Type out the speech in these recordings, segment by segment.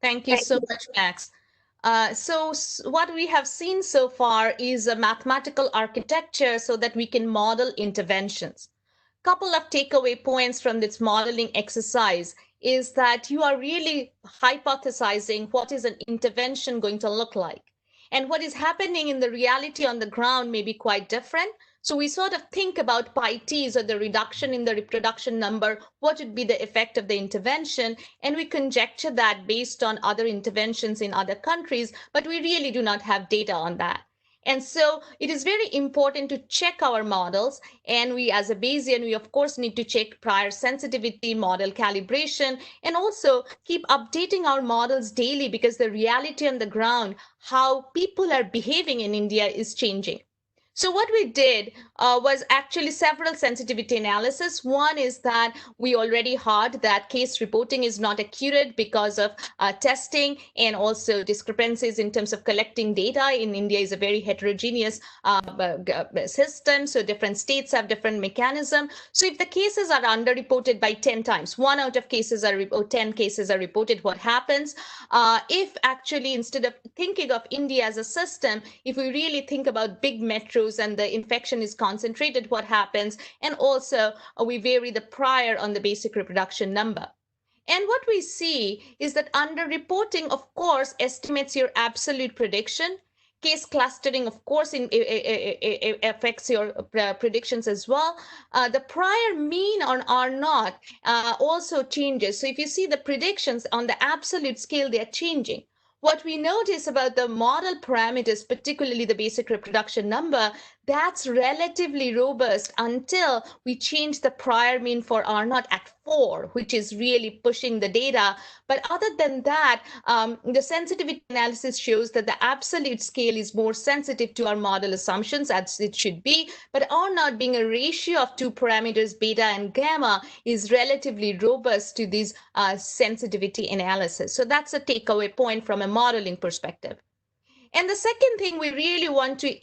Thank you so much, Max. What we have seen so far is a mathematical architecture so that we can model interventions. Couple of takeaway points from this modeling exercise is that you are really hypothesizing what is an intervention going to look like. And what is happening in the reality on the ground may be quite different. So we sort of think about PITs, or the reduction in the reproduction number, what would be the effect of the intervention, and we conjecture that based on other interventions in other countries, but we really do not have data on that. And so it is very important to check our models. And we, as a Bayesian, we of course need to check prior sensitivity, model calibration, and also keep updating our models daily, because the reality on the ground, how people are behaving in India, is changing. So what we did was actually several sensitivity analysis. One is that we already heard that case reporting is not accurate because of testing, and also discrepancies in terms of collecting data. In India is a very heterogeneous system, so different states have different mechanism. So if the cases are underreported by 10 times, 10 cases are reported, what happens? If actually, instead of thinking of India as a system, if we really think about big metros and the infection is concentrated, what happens? And also we vary the prior on the basic reproduction number. And what we see is that underreporting, of course, estimates your absolute prediction. Case clustering, of course, affects your predictions as well. The prior mean on R naught also changes. So if you see the predictions on the absolute scale, they are changing. What we notice about the model parameters, particularly the basic reproduction number, that's relatively robust until we change the prior mean for R naught at 4, which is really pushing the data. But other than that, the sensitivity analysis shows that the absolute scale is more sensitive to our model assumptions, as it should be. But R naught, being a ratio of two parameters, beta and gamma, is relatively robust to these sensitivity analysis. So that's a takeaway point from a modeling perspective. And the second thing we really want to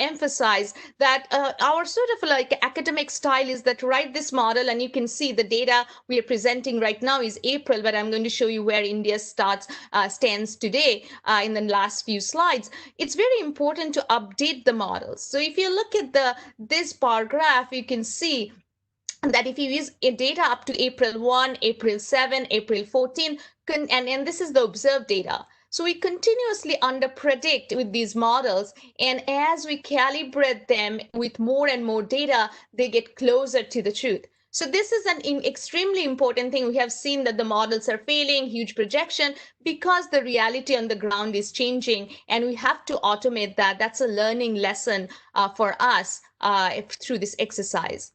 emphasize, that our sort of like academic style is that write this model, and you can see the data we are presenting right now is April, but I'm going to show you where India stands today in the last few slides. It's very important to update the models. So if you look at this bar graph, you can see that if you use data up to April 1, April 7, April 14, and this is the observed data. So we continuously underpredict with these models, and as we calibrate them with more and more data, they get closer to the truth. So this is an extremely important thing. We have seen that the models are failing, huge projection, because the reality on the ground is changing, and we have to automate that. That's a learning lesson for us through this exercise.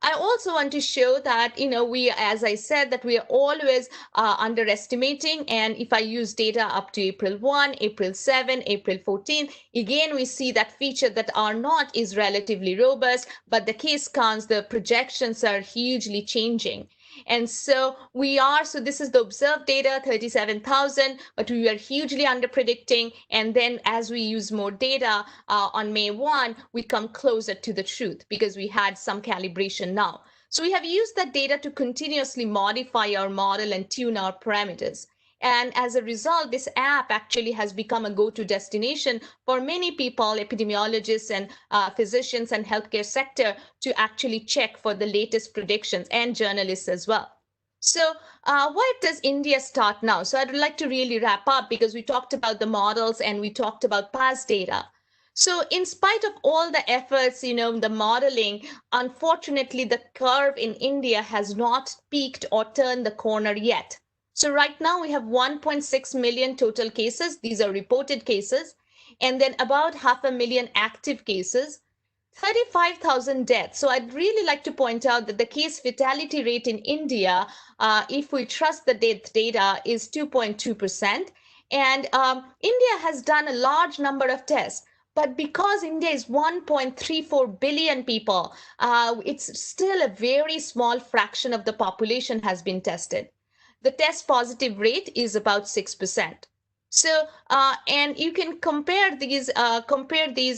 I also want to show that, as I said, that we are always underestimating. And if I use data up to April 1, April 7, April 14, again, we see that feature that R naught is relatively robust, but the case counts, the projections are hugely changing. And so this is the observed data, 37,000, but we were hugely under predicting. And then as we use more data on May 1, we come closer to the truth because we had some calibration now. So we have used that data to continuously modify our model and tune our parameters. And as a result, this app actually has become a go-to destination for many people, epidemiologists and physicians and healthcare sector, to actually check for the latest predictions, and journalists as well. So where does India start now? So I'd like to really wrap up, because we talked about the models and we talked about past data. So in spite of all the efforts, the modeling, unfortunately, the curve in India has not peaked or turned the corner yet. So right now we have 1.6 million total cases. These are reported cases. And then about 500,000 active cases, 35,000 deaths. So I'd really like to point out that the case fatality rate in India, if we trust the death data, is 2.2%. And India has done a large number of tests. But because India is 1.34 billion people, it's still a very small fraction of the population has been tested. The test positive rate is about 6%. So, and you can compare these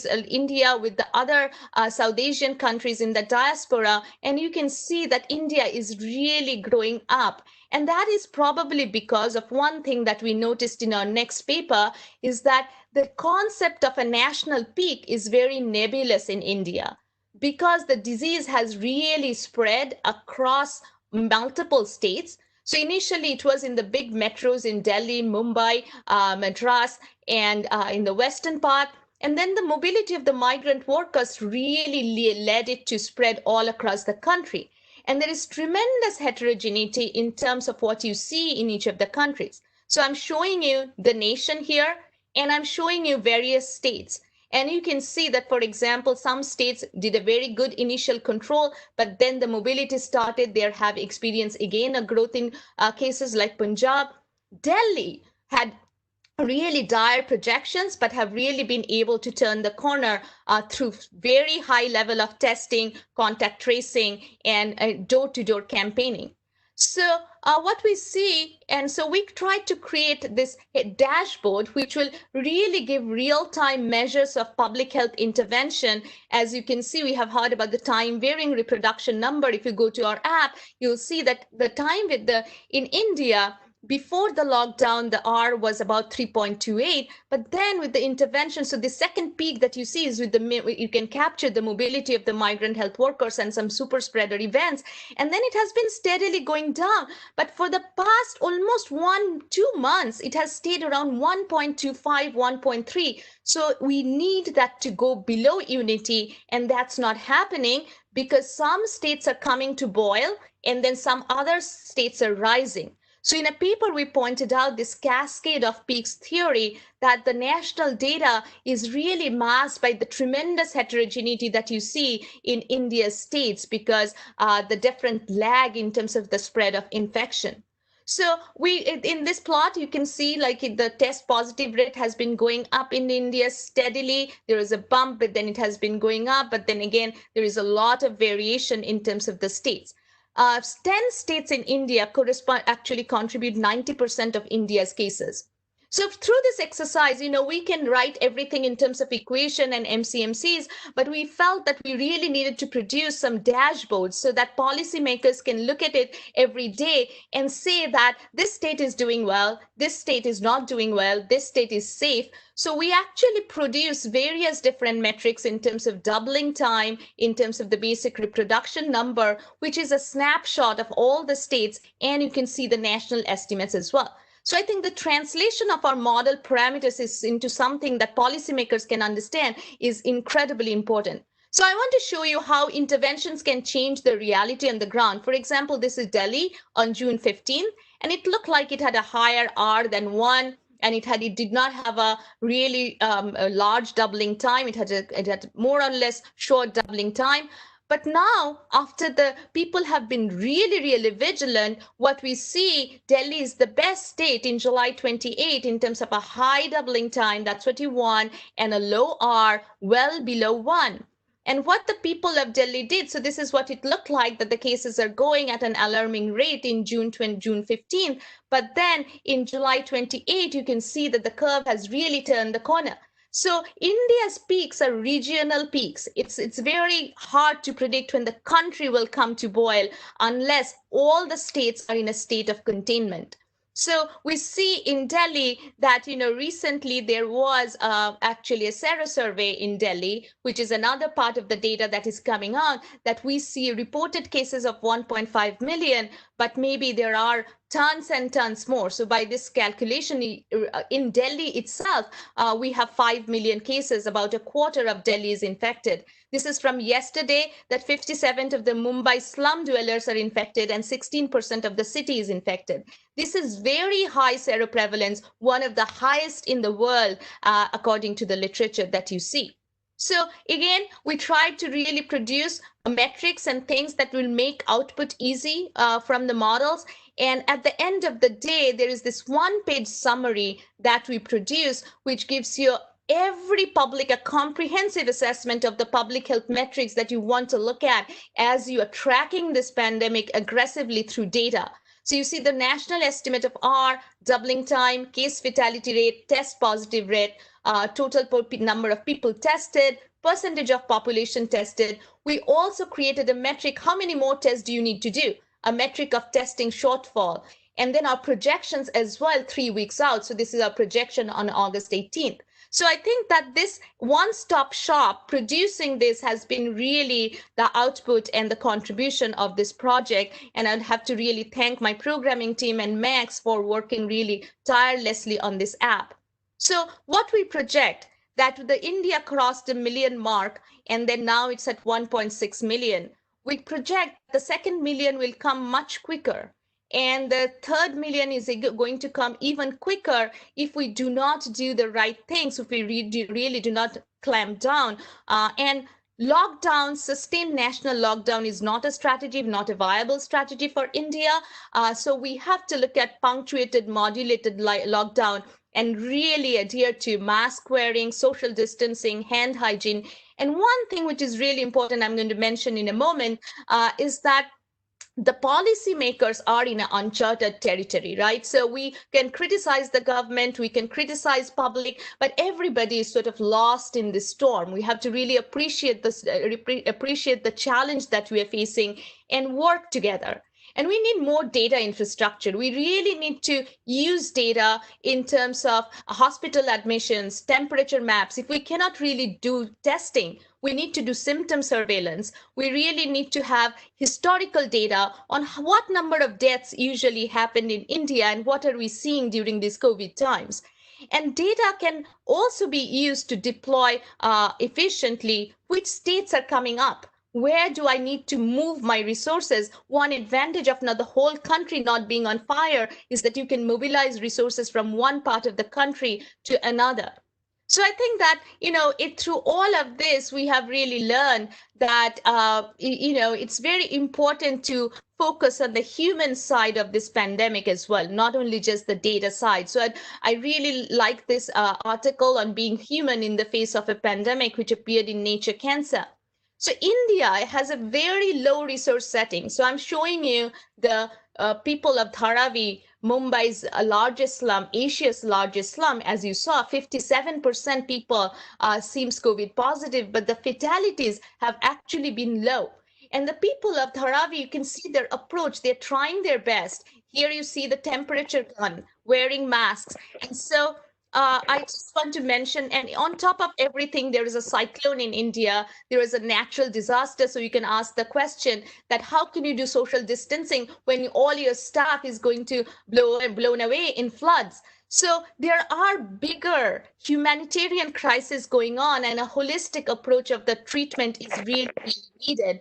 India with the other South Asian countries in the diaspora, and you can see that India is really growing up. And that is probably because of one thing that we noticed in our next paper is that the concept of a national peak is very nebulous in India because the disease has really spread across multiple states. So initially, it was in the big metros in Delhi, Mumbai, Madras, and in the western part. And then the mobility of the migrant workers really led it to spread all across the country. And there is tremendous heterogeneity in terms of what you see in each of the countries. So I'm showing you the nation here, and I'm showing you various states. And you can see that, for example, some states did a very good initial control, but then the mobility started. They have experienced again a growth in cases like Punjab. Delhi had really dire projections, but have really been able to turn the corner through very high level of testing, contact tracing, and door-to-door campaigning. So what we see, and so we tried to create this dashboard, which will really give real-time measures of public health intervention. As you can see, we have heard about the time varying reproduction number. If you go to our app, you'll see that the time in India, before the lockdown, the R was about 3.28, but then with the intervention, so the second peak that you see is with you can capture the mobility of the migrant health workers and some super spreader events, and then it has been steadily going down. But for the past almost 2 months, it has stayed around 1.25, 1.3. So we need that to go below unity, and that's not happening because some states are coming to boil, and then some other states are rising. So in a paper, we pointed out this cascade of peaks theory that the national data is really masked by the tremendous heterogeneity that you see in India's states because the different lag in terms of the spread of infection. So in this plot, you can see like the test positive rate has been going up in India steadily. There is a bump, but then it has been going up. But then again, there is a lot of variation in terms of the states. 10 states in India actually contribute 90% of India's cases. So through this exercise, we can write everything in terms of equation and MCMCs, but we felt that we really needed to produce some dashboards so that policymakers can look at it every day and say that this state is doing well, this state is not doing well, this state is safe. So we actually produce various different metrics in terms of doubling time, in terms of the basic reproduction number, which is a snapshot of all the states, and you can see the national estimates as well. So I think the translation of our model parameters is into something that policymakers can understand is incredibly important. So I want to show you how interventions can change the reality on the ground. For example, this is Delhi on June 15th, and it looked like it had a higher R than 1. And it did not have a really a large doubling time. It had more or less short doubling time. But now, after the people have been really vigilant, what we see, Delhi is the best state in July 28 in terms of a high doubling time, that's what you want, and a low R, well below 1. And what the people of Delhi did, so this is what it looked like, that the cases are going at an alarming rate in June 15th. But then in July 28, you can see that the curve has really turned the corner. So India's peaks are regional peaks. It's very hard to predict when the country will come to boil unless all the states are in a state of containment. So we see in Delhi that, recently there was actually a Sera survey in Delhi, which is another part of the data that is coming out, that we see reported cases of 1.5 million, but maybe there are tons and tons more. So by this calculation, in Delhi itself, we have 5 million cases, about a quarter of Delhi is infected. This is from yesterday, that 57% of the Mumbai slum dwellers are infected and 16% of the city is infected. This is very high seroprevalence, one of the highest in the world, according to the literature that you see. So again, we tried to really produce metrics and things that will make output easy from the models. And at the end of the day, there is this one-page summary that we produce, which gives you a comprehensive assessment of the public health metrics that you want to look at as you are tracking this pandemic aggressively through data. So you see the national estimate of R, doubling time, case fatality rate, test positive rate, total number of people tested, percentage of population tested. We also created a metric, how many more tests do you need to do? a metric of testing shortfall. And then our projections as well, 3 weeks out. So this is our projection on August 18th. So I think that this one-stop shop producing this has been really the output and the contribution of this project. And I'd have to really thank my programming team and Max for working really tirelessly on this app. So what we project that the India crossed the million mark, and then now it's at 1.6 million. We project the second million will come much quicker. And the third million is going to come even quicker if we do not do the right things, if we really do not clamp down. And lockdown, sustained national lockdown is not a strategy, not a viable strategy for India. So we have to look at punctuated, modulated lockdown and really adhere to mask wearing, social distancing, hand hygiene. And one thing which is really important, I'm going to mention in a moment, is that the policymakers are in an uncharted territory, right? So we can criticize the government, we can criticize public, but everybody is sort of lost in this storm. We have to really appreciate this, appreciate the challenge that we are facing and work together. And we need more data infrastructure. We really need to use data in terms of hospital admissions, temperature maps. If we cannot really do testing, we need to do symptom surveillance. We really need to have historical data on what number of deaths usually happened in India and what are we seeing during these COVID times. And data can also be used to deploy efficiently which states are coming up. Where do I need to move my resources? One advantage of the whole country not being on fire is that you can mobilize resources from one part of the country to another. So I think that, through all of this, we have really learned that, it's very important to focus on the human side of this pandemic as well, not only just the data side. So I really like this article on being human in the face of a pandemic, which appeared in Nature Cancer. So India has a very low resource setting. So I'm showing you the people of Dharavi, Mumbai's largest slum, Asia's largest slum. As you saw, 57% people seems COVID positive, but the fatalities have actually been low. And the people of Dharavi, you can see their approach. They're trying their best. Here you see the temperature gun, wearing masks. And so I just want to mention, and on top of everything, there is a cyclone in India. There is a natural disaster. So you can ask the question that how can you do social distancing when all your staff is going to blown away in floods? So there are bigger humanitarian crises going on, and a holistic approach of the treatment is really needed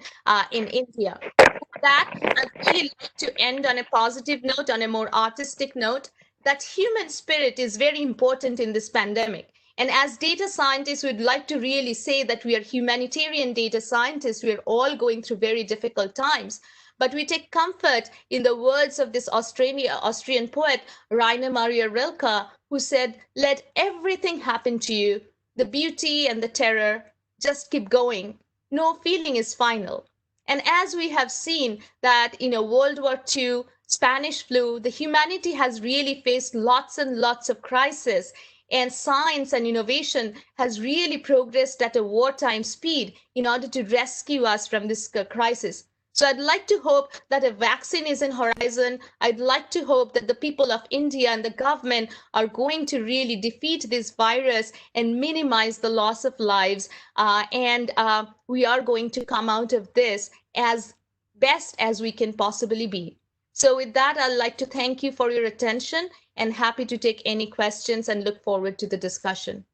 in India. With that, I'd really like to end on a positive note, on a more artistic note, that human spirit is very important in this pandemic. And as data scientists, we'd like to really say that we are humanitarian data scientists. We're all going through very difficult times. But we take comfort in the words of this Austrian poet, Rainer Maria Rilke, who said, "Let everything happen to you, the beauty and the terror, just keep going. No feeling is final." And as we have seen that in World War II, Spanish flu, the humanity has really faced lots and lots of crises, and science and innovation has really progressed at a wartime speed in order to rescue us from this crisis. So I'd like to hope that a vaccine is in horizon. I'd like to hope that the people of India and the government are going to really defeat this virus and minimize the loss of lives. And we are going to come out of this as best as we can possibly be. So with that, I'd like to thank you for your attention and happy to take any questions and look forward to the discussion.